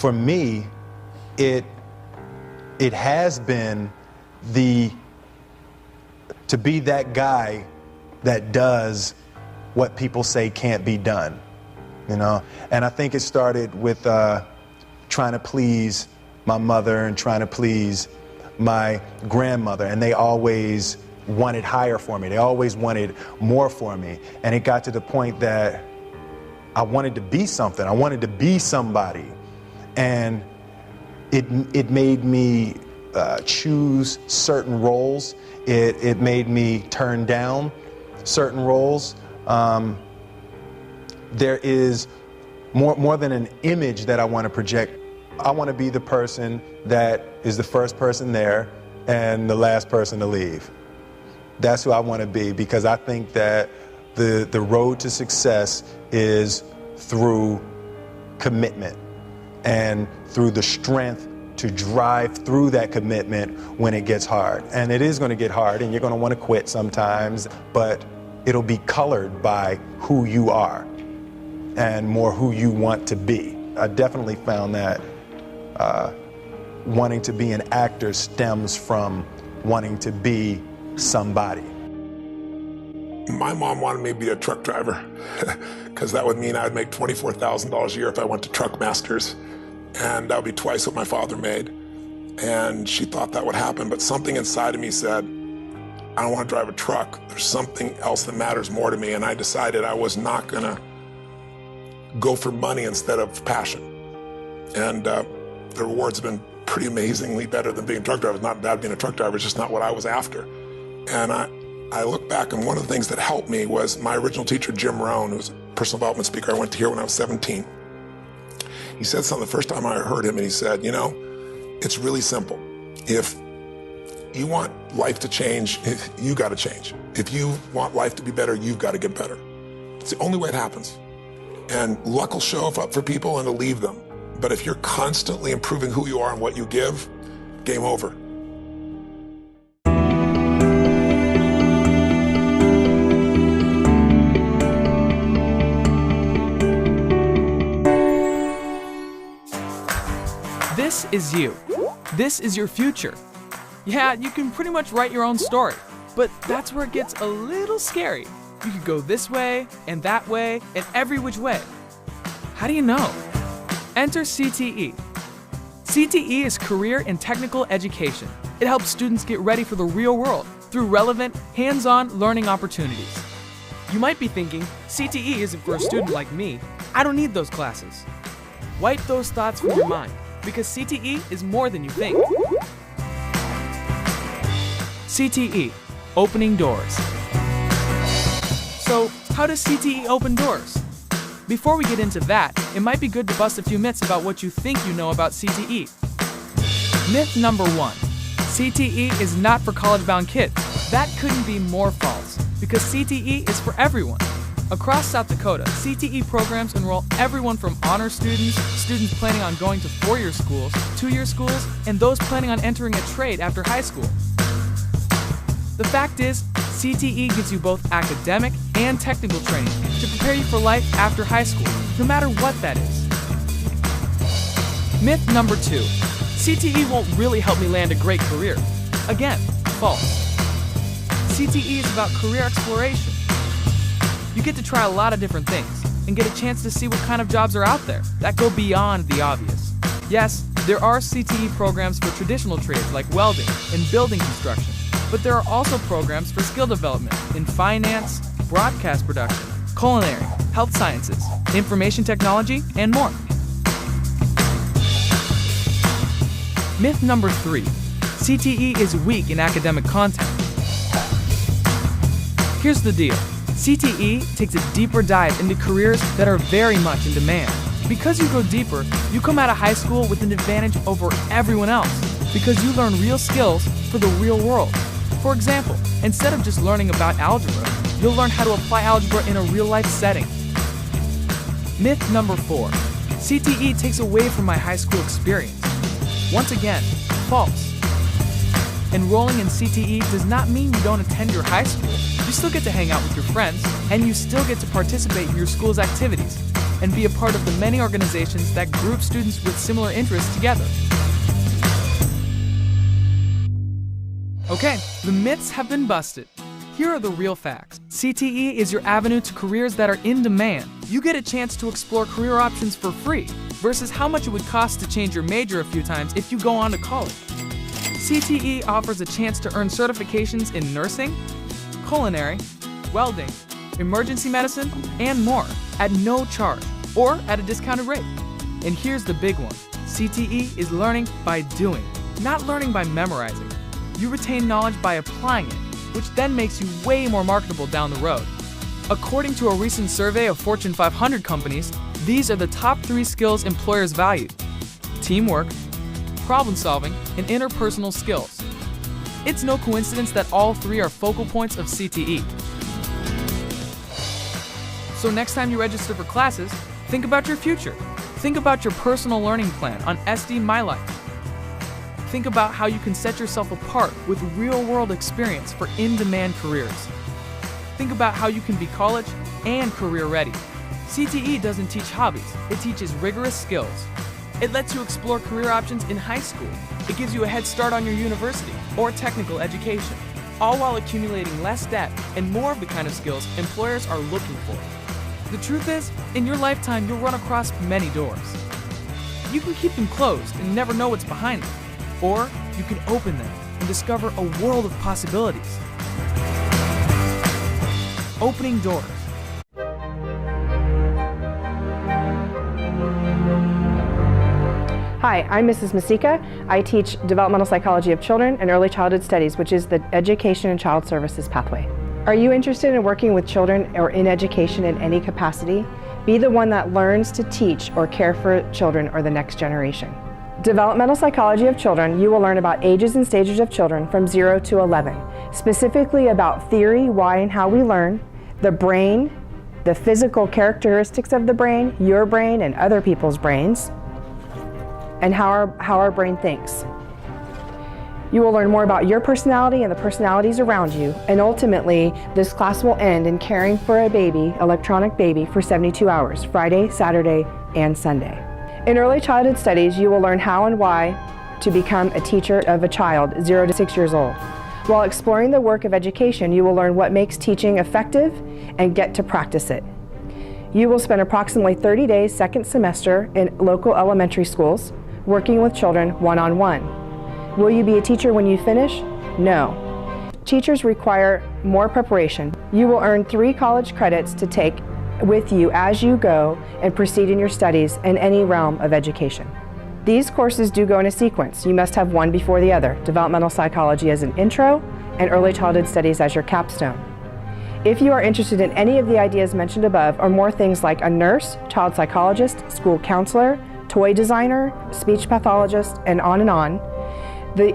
for me, it has been to be that guy that does what people say can't be done, you know? And I think it started with trying to please my mother and trying to please my grandmother, and they always wanted higher for me. They always wanted more for me. And it got to the point that I wanted to be something. I wanted to be somebody. And it made me choose certain roles. It made me turn down certain roles. There is more than an image that I want to project. I want to be the person that is the first person there and the last person to leave. That's who I want to be, because I think that the road to success is through commitment and through the strength to drive through that commitment when it gets hard. And it is going to get hard, and you're going to want to quit sometimes, but it'll be colored by who you are and more who you want to be. I definitely found that wanting to be an actor stems from wanting to be somebody. My mom wanted me to be a truck driver because that would mean I would make $24,000 a year if I went to Truck Masters, and that would be twice what my father made. And she thought that would happen, but something inside of me said, I don't want to drive a truck. There's something else that matters more to me, and I decided I was not gonna go for money instead of passion. And the rewards have been pretty amazingly better than being a truck driver. It's not bad being a truck driver, it's just not what I was after. And I look back, and one of the things that helped me was my original teacher, Jim Rohn, who was a personal development speaker I went to hear when I was 17. He said something the first time I heard him, and he said, you know, it's really simple. If you want life to change, you gotta change. If you want life to be better, you've gotta get better. It's the only way it happens. And luck will show up for people and it'll leave them. But if you're constantly improving who you are and what you give, game over. This is you. This is your future. Yeah, you can pretty much write your own story, but that's where it gets a little scary. You could go this way, and that way, and every which way. How do you know? Enter CTE. CTE is Career and Technical Education. It helps students get ready for the real world through relevant, hands-on learning opportunities. You might be thinking, CTE isn't for a student like me. I don't need those classes. Wipe those thoughts from your mind, because CTE is more than you think. CTE, opening doors. So, how does CTE open doors? Before we get into that, it might be good to bust a few myths about what you think you know about CTE. Myth number 1, CTE is not for college-bound kids. That couldn't be more false, because CTE is for everyone. Across South Dakota, CTE programs enroll everyone from honor students, students planning on going to 4-year schools, 2-year schools, and those planning on entering a trade after high school. The fact is, CTE gives you both academic and technical training to prepare you for life after high school, no matter what that is. Myth number 2, CTE won't really help me land a great career. Again, false. CTE is about career exploration. You get to try a lot of different things and get a chance to see what kind of jobs are out there that go beyond the obvious. Yes, there are CTE programs for traditional trades like welding and building construction, but there are also programs for skill development in finance, broadcast production, culinary, health sciences, information technology, and more. Myth number 3, CTE is weak in academic content. Here's the deal. CTE takes a deeper dive into careers that are very much in demand. Because you go deeper, you come out of high school with an advantage over everyone else because you learn real skills for the real world. For example, instead of just learning about algebra, you'll learn how to apply algebra in a real-life setting. Myth number 4, CTE takes away from my high school experience. Once again, false. Enrolling in CTE does not mean you don't attend your high school. You still get to hang out with your friends, and you still get to participate in your school's activities. and be a part of the many organizations that group students with similar interests together. Okay, the myths have been busted. Here are the real facts. CTE is your avenue to careers that are in demand. You get a chance to explore career options for free versus how much it would cost to change your major a few times if you go on to college. CTE offers a chance to earn certifications in nursing, culinary, welding, emergency medicine, and more at no charge or at a discounted rate. And here's the big one. CTE is learning by doing, not learning by memorizing. You retain knowledge by applying it, which then makes you way more marketable down the road. According to a recent survey of Fortune 500 companies, these are the top 3 skills employers value: teamwork, problem solving, and interpersonal skills. It's no coincidence that all 3 are focal points of CTE. So next time you register for classes, think about your future. Think about your personal learning plan on SD My Life. Think about how you can set yourself apart with real-world experience for in-demand careers. Think about how you can be college and career-ready. CTE doesn't teach hobbies, it teaches rigorous skills. It lets you explore career options in high school. It gives you a head start on your university or technical education, all while accumulating less debt and more of the kind of skills employers are looking for. The truth is, in your lifetime, you'll run across many doors. You can keep them closed and never know what's behind them, or you can open them and discover a world of possibilities. Opening doors. Hi, I'm Mrs. Masika. I teach developmental psychology of children and early childhood studies, which is the education and child services pathway. Are you interested in working with children or in education in any capacity? Be the one that learns to teach or care for children or the next generation. Developmental psychology of children, you will learn about ages and stages of children from 0 to 11, specifically about theory, why and how we learn, the brain, the physical characteristics of the brain, your brain and other people's brains, and how our brain thinks. You will learn more about your personality and the personalities around you, and ultimately, this class will end in caring for a baby, electronic baby, for 72 hours, Friday, Saturday, and Sunday. In early childhood studies, you will learn how and why to become a teacher of a child 0 to 6 years old. While exploring the work of education, you will learn what makes teaching effective and get to practice it. You will spend approximately 30 days second semester in local elementary schools, working with children one-on-one. Will you be a teacher when you finish? No. Teachers require more preparation. You will earn 3 college credits to take with you as you go and proceed in your studies in any realm of education. These courses do go in a sequence. You must have one before the other, developmental psychology as an intro and early childhood studies as your capstone. If you are interested in any of the ideas mentioned above or more things like a nurse, child psychologist, school counselor, toy designer, speech pathologist, and on,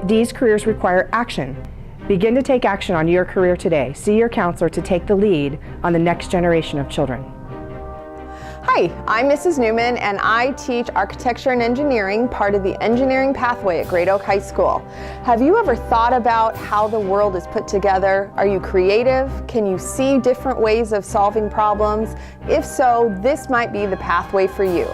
these careers require action. Begin to take action on your career today. See your counselor to take the lead on the next generation of children. Hi, I'm Mrs. Newman and I teach architecture and engineering, part of the engineering pathway at Great Oak High School. Have you ever thought about how the world is put together? Are you creative? Can you see different ways of solving problems? If so, this might be the pathway for you.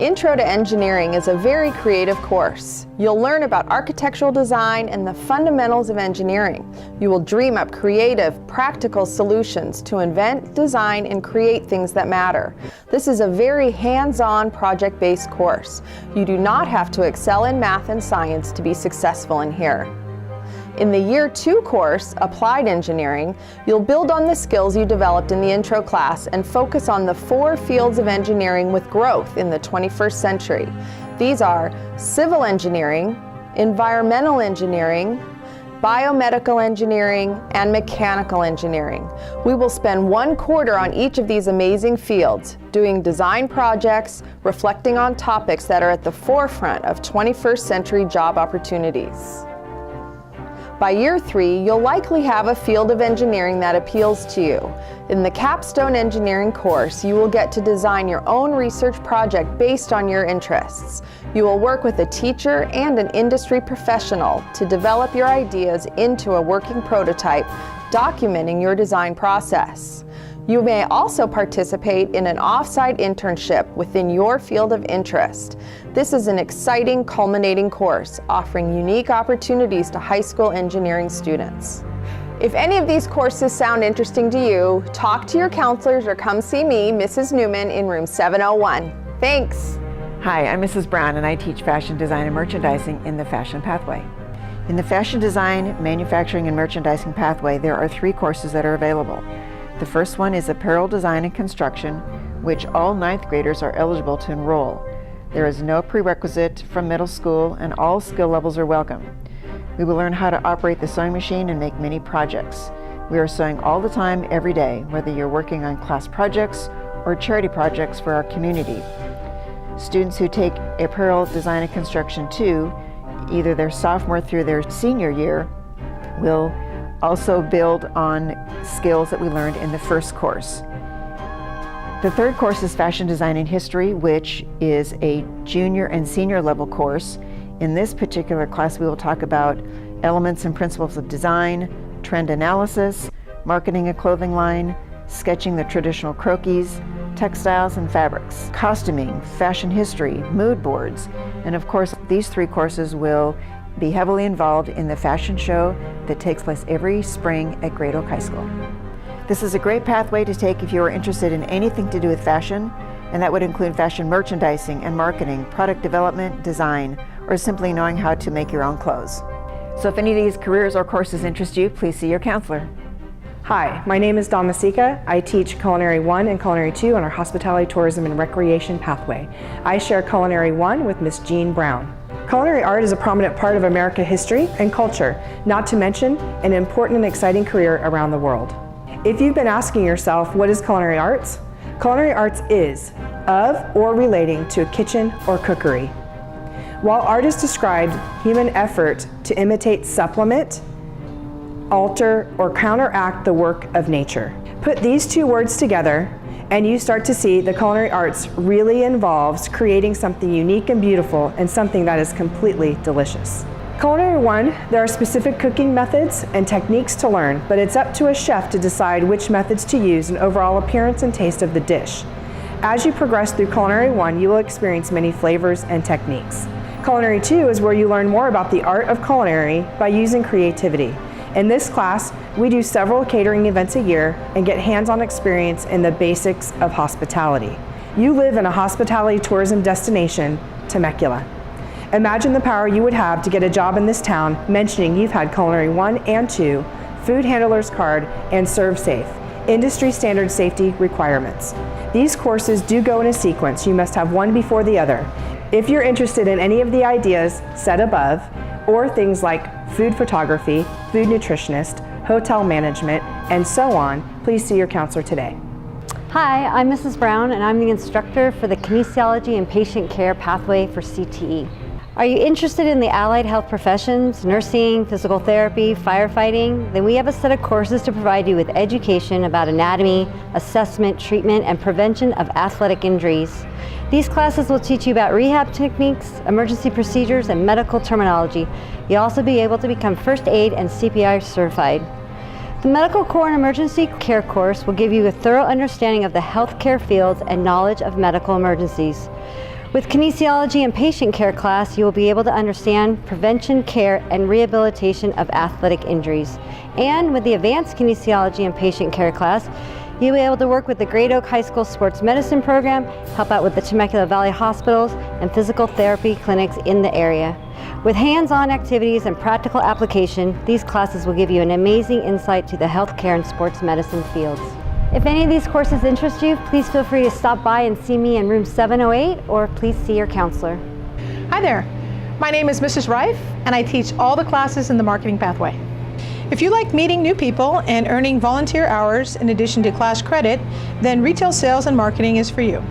Intro to Engineering is a very creative course. You'll learn about architectural design and the fundamentals of engineering. You will dream up creative, practical solutions to invent, design, and create things that matter. This is a very hands-on, project-based course. You do not have to excel in math and science to be successful in here. In the Year 2 course, Applied Engineering, you'll build on the skills you developed in the intro class and focus on the 4 fields of engineering with growth in the 21st century. These are civil engineering, environmental engineering, biomedical engineering, and mechanical engineering. We will spend 1 quarter on each of these amazing fields, doing design projects, reflecting on topics that are at the forefront of 21st century job opportunities. By Year 3, you'll likely have a field of engineering that appeals to you. In the Capstone Engineering course, you will get to design your own research project based on your interests. You will work with a teacher and an industry professional to develop your ideas into a working prototype, documenting your design process. You may also participate in an off-site internship within your field of interest. This is an exciting, culminating course offering unique opportunities to high school engineering students. If any of these courses sound interesting to you, talk to your counselors or come see me, Mrs. Newman, in room 701. Thanks. Hi, I'm Mrs. Brown and I teach fashion design and merchandising in the Fashion Pathway. In the Fashion Design, Manufacturing and Merchandising Pathway, there are 3 courses that are available. The first one is Apparel Design and Construction, which all 9th graders are eligible to enroll. There is no prerequisite from middle school and all skill levels are welcome. We will learn how to operate the sewing machine and make many projects. We are sewing all the time, every day, whether you're working on class projects or charity projects for our community. Students who take Apparel Design and Construction 2, either their sophomore through their senior year, will also build on skills that we learned in the first course. The third course is Fashion Design and History, which is a junior and senior level course. In this particular class, we will talk about elements and principles of design, trend analysis, marketing a clothing line, sketching the traditional croquis, textiles and fabrics, costuming, fashion history, mood boards, and of course, these 3 courses will be heavily involved in the fashion show that takes place every spring at Great Oak High School. This is a great pathway to take if you are interested in anything to do with fashion, and that would include fashion merchandising and marketing, product development, design, or simply knowing how to make your own clothes. So if any of these careers or courses interest you, please see your counselor. Hi, my name is Dawn Masika. I teach Culinary 1 and Culinary 2 on our Hospitality, Tourism, and Recreation pathway. I share Culinary 1 with Miss Jean Brown. Culinary art is a prominent part of American history and culture, not to mention an important and exciting career around the world. If you've been asking yourself, what is culinary arts? Culinary arts is of or relating to a kitchen or cookery. While art is described human effort to imitate, supplement, alter, or counteract the work of nature. Put these 2 words together and you start to see the culinary arts really involves creating something unique and beautiful and something that is completely delicious. Culinary 1, there are specific cooking methods and techniques to learn, but it's up to a chef to decide which methods to use and overall appearance and taste of the dish. As you progress through Culinary 1, you will experience many flavors and techniques. Culinary 2 is where you learn more about the art of culinary by using creativity. In this class, we do several catering events a year and get hands-on experience in the basics of hospitality. You live in a hospitality tourism destination, Temecula. Imagine the power you would have to get a job in this town mentioning you've had Culinary 1 and 2, food handler's card, and Serve Safe, industry standard safety requirements. These courses do go in a sequence. You must have one before the other. If you're interested in any of the ideas said above, or things like food photography, food nutritionist, hotel management, and so on, please see your counselor today. Hi, I'm Mrs. Brown and I'm the instructor for the Kinesiology and Patient Care Pathway for CTE. Are you interested in the allied health professions, nursing, physical therapy, firefighting? Then we have a set of courses to provide you with education about anatomy, assessment, treatment, and prevention of athletic injuries. These classes will teach you about rehab techniques, emergency procedures, and medical terminology. You'll also be able to become first aid and CPR certified. The Medical Core and Emergency Care course will give you a thorough understanding of the healthcare fields and knowledge of medical emergencies. With Kinesiology and Patient Care class, you will be able to understand prevention, care, and rehabilitation of athletic injuries. And with the Advanced Kinesiology and Patient Care class, you'll be able to work with the Great Oak High School Sports Medicine program, help out with the Temecula Valley hospitals, and physical therapy clinics in the area. With hands-on activities and practical application, these classes will give you an amazing insight to the healthcare and sports medicine fields. If any of these courses interest you, please feel free to stop by and see me in room 708, or please see your counselor. Hi there, my name is Mrs. Reif, and I teach all the classes in the marketing pathway. If you like meeting new people and earning volunteer hours in addition to class credit, then retail sales and marketing is for you.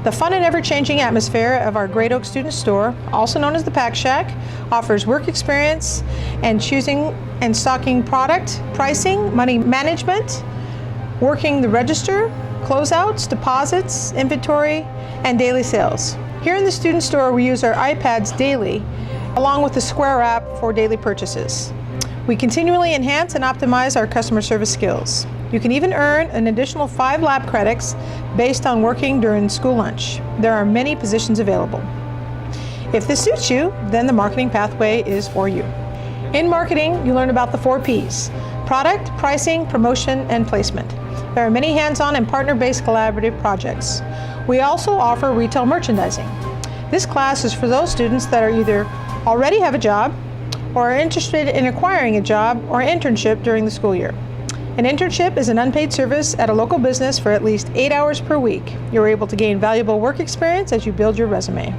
The fun and ever-changing atmosphere of our Great Oak Student Store, also known as the Pack Shack, offers work experience and choosing and stocking product, pricing, money management, working the register, closeouts, deposits, inventory, and daily sales. Here in the Student Store, we use our iPads daily, along with the Square app for daily purchases. We continually enhance and optimize our customer service skills. You can even earn an additional 5 lab credits based on working during school lunch. There are many positions available. If this suits you, then the marketing pathway is for you. In marketing, you learn about the 4 Ps: product, pricing, promotion, and placement. There are many hands-on and partner-based collaborative projects. We also offer retail merchandising. This class is for those students that are either already have a job or are interested in acquiring a job or internship during the school year. An internship is an unpaid service at a local business for at least 8 hours per week. You're able to gain valuable work experience as you build your resume.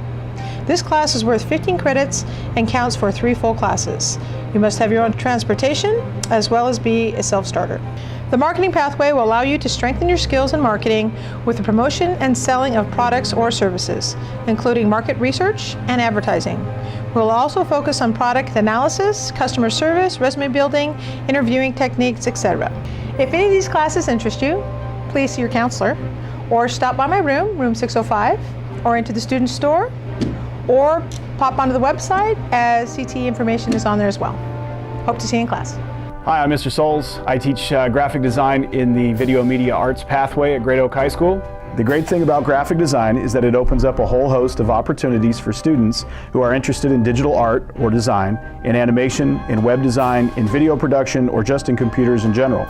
This class is worth 15 credits and counts for 3 full classes. You must have your own transportation as well as be a self-starter. The marketing pathway will allow you to strengthen your skills in marketing with the promotion and selling of products or services, including market research and advertising. We'll also focus on product analysis, customer service, resume building, interviewing techniques, etc. If any of these classes interest you, please see your counselor or stop by my room, room 605, or into the student store, or pop onto the website as CTE information is on there as well. Hope to see you in class. Hi, I'm Mr. Souls. I teach graphic design in the Video Media Arts pathway at Great Oak High School. The great thing about graphic design is that it opens up a whole host of opportunities for students who are interested in digital art or design, in animation, in web design, in video production, or just in computers in general.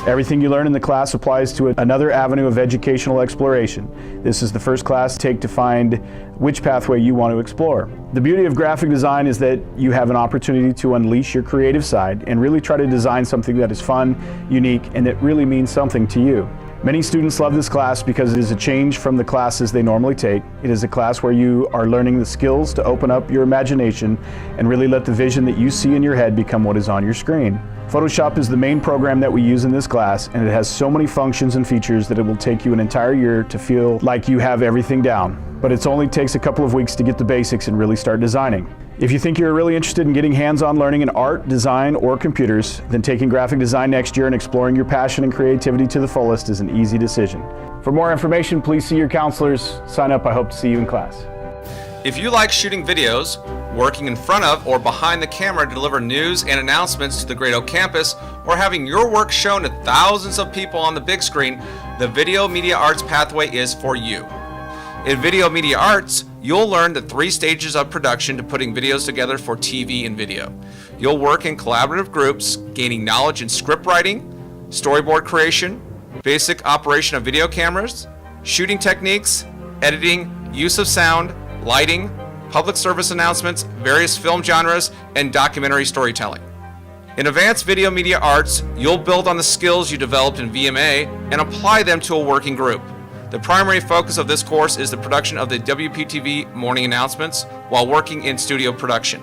Everything you learn in the class applies to another avenue of educational exploration. This is the first class to take to find which pathway you want to explore. The beauty of graphic design is that you have an opportunity to unleash your creative side and really try to design something that is fun, unique, and that really means something to you. Many students love this class because it is a change from the classes they normally take. It is a class where you are learning the skills to open up your imagination and really let the vision that you see in your head become what is on your screen. Photoshop is the main program that we use in this class, and it has so many functions and features that it will take you an entire year to feel like you have everything down. But it only takes a couple of weeks to get the basics and really start designing. If you think you're really interested in getting hands-on learning in art, design, or computers, then taking graphic design next year and exploring your passion and creativity to the fullest is an easy decision. For more information, please see your counselors. Sign up. I hope to see you in class. If you like shooting videos, working in front of or behind the camera to deliver news and announcements to the Great Oak campus, or having your work shown to thousands of people on the big screen, the Video Media Arts pathway is for you. In Video Media Arts, you'll learn the 3 stages of production to putting videos together for TV and video. You'll work in collaborative groups, gaining knowledge in script writing, storyboard creation, basic operation of video cameras, shooting techniques, editing, use of sound, lighting, public service announcements, various film genres, and documentary storytelling. In Advanced Video Media Arts, you'll build on the skills you developed in VMA and apply them to a working group. The primary focus of this course is the production of the WPTV morning announcements while working in studio production.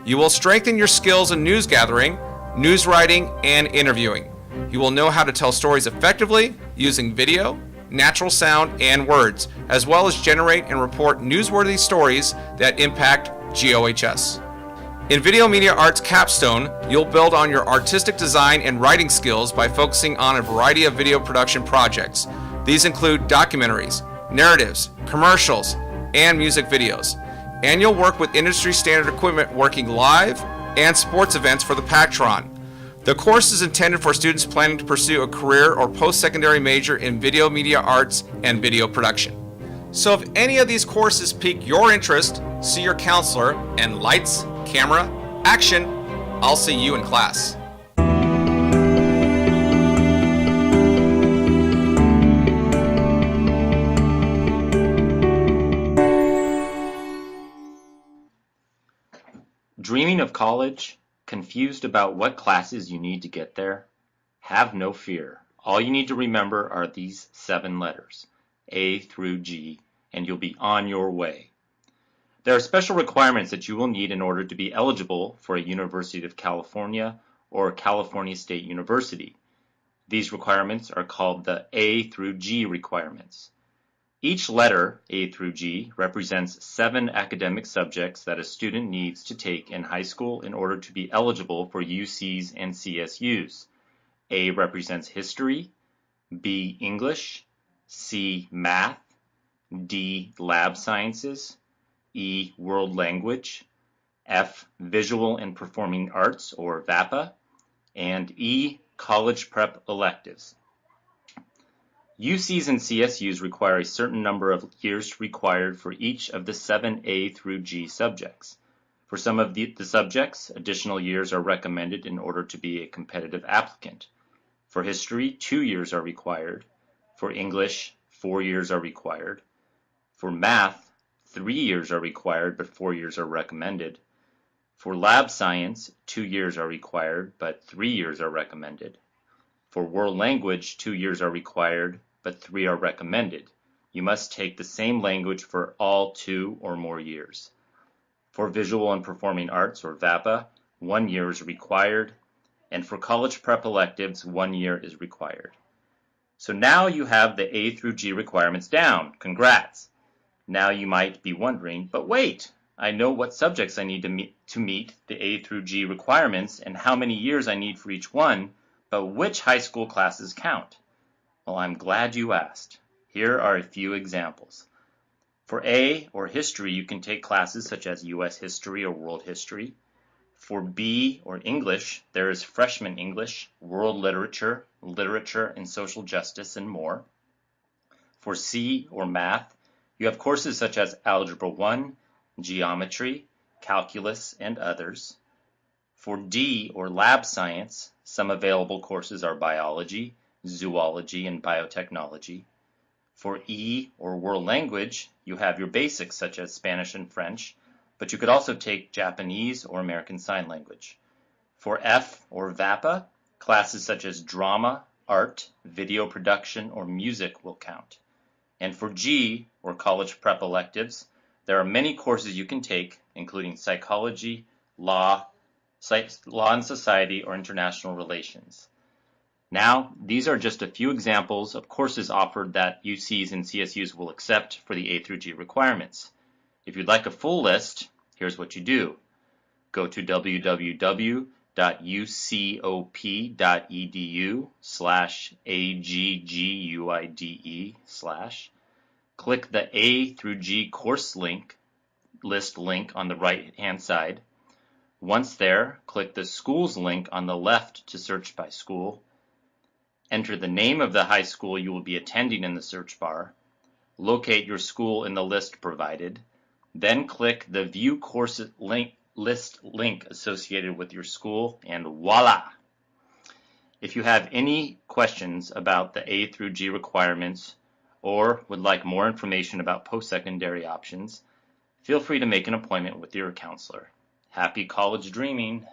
You will strengthen your skills in news gathering, news writing, and interviewing. You will know how to tell stories effectively using video, natural sound, and words, as well as generate and report newsworthy stories that impact GOHS. In Video Media Arts Capstone, you'll build on your artistic design and writing skills by focusing on a variety of video production projects. These include documentaries, narratives, commercials, and music videos. And you'll work with industry standard equipment working live and sports events for the Pactron. The course is intended for students planning to pursue a career or post-secondary major in video media arts and video production. So if any of these courses pique your interest, see your counselor, and lights, camera, action, I'll see you in class. Dreaming of college? Confused about what classes you need to get there? Have no fear. All you need to remember are these 7 letters, A through G, and you'll be on your way. There are special requirements that you will need in order to be eligible for a University of California or California State University. These requirements are called the A through G requirements. Each letter, A through G, represents 7 academic subjects that a student needs to take in high school in order to be eligible for UCs and CSUs. A represents history, B, English, C, math, D, lab sciences, E, world language, F, visual and performing arts or VAPA, and E, college prep electives. UCs and CSUs require a certain number of years required for each of the 7 A through G subjects. For some of the subjects, additional years are recommended in order to be a competitive applicant. For history, 2 years are required. For English, 4 years are required. For math, 3 years are required, but 4 years are recommended. For lab science, 2 years are required, but 3 years are recommended. For world language, 2 years are required, but 3 are recommended. You must take the same language for all 2 or more years. For visual and performing arts, or VAPA, 1 year is required, and for college prep electives, 1 year is required. So now you have the A through G requirements down. Congrats! Now you might be wondering, but wait, I know what subjects I need to meet the A through G requirements and how many years I need for each one, but which high school classes count? Well, I'm glad you asked. Here are a few examples. For A, or history, you can take classes such as U.S. history or world history. For B, or English, there is freshman English, world literature, literature and social justice, and more. For C, or math, you have courses such as Algebra 1, geometry, calculus, and others. For D, or lab science, some available courses are biology, zoology, and biotechnology. For E, or world language, you have your basics such as Spanish and French, but you could also take Japanese or American Sign Language. For F, or VAPA, classes such as drama, art, video production, or music will count. And for G, or college prep electives, there are many courses you can take, including psychology, law and society, or international relations. Now, these are just a few examples of courses offered that UCs and CSUs will accept for the A through G requirements. If you'd like a full list, here's what you do. Go to www.ucop.edu/AGGUIDE/. Click the A through G course list link on the right-hand side. Once there, click the schools link on the left to search by school. Enter the name of the high school you will be attending in the search bar. Locate your school in the list provided. Then click the View Course List link associated with your school, and voila! If you have any questions about the A through G requirements or would like more information about post-secondary options, feel free to make an appointment with your counselor. Happy college dreaming!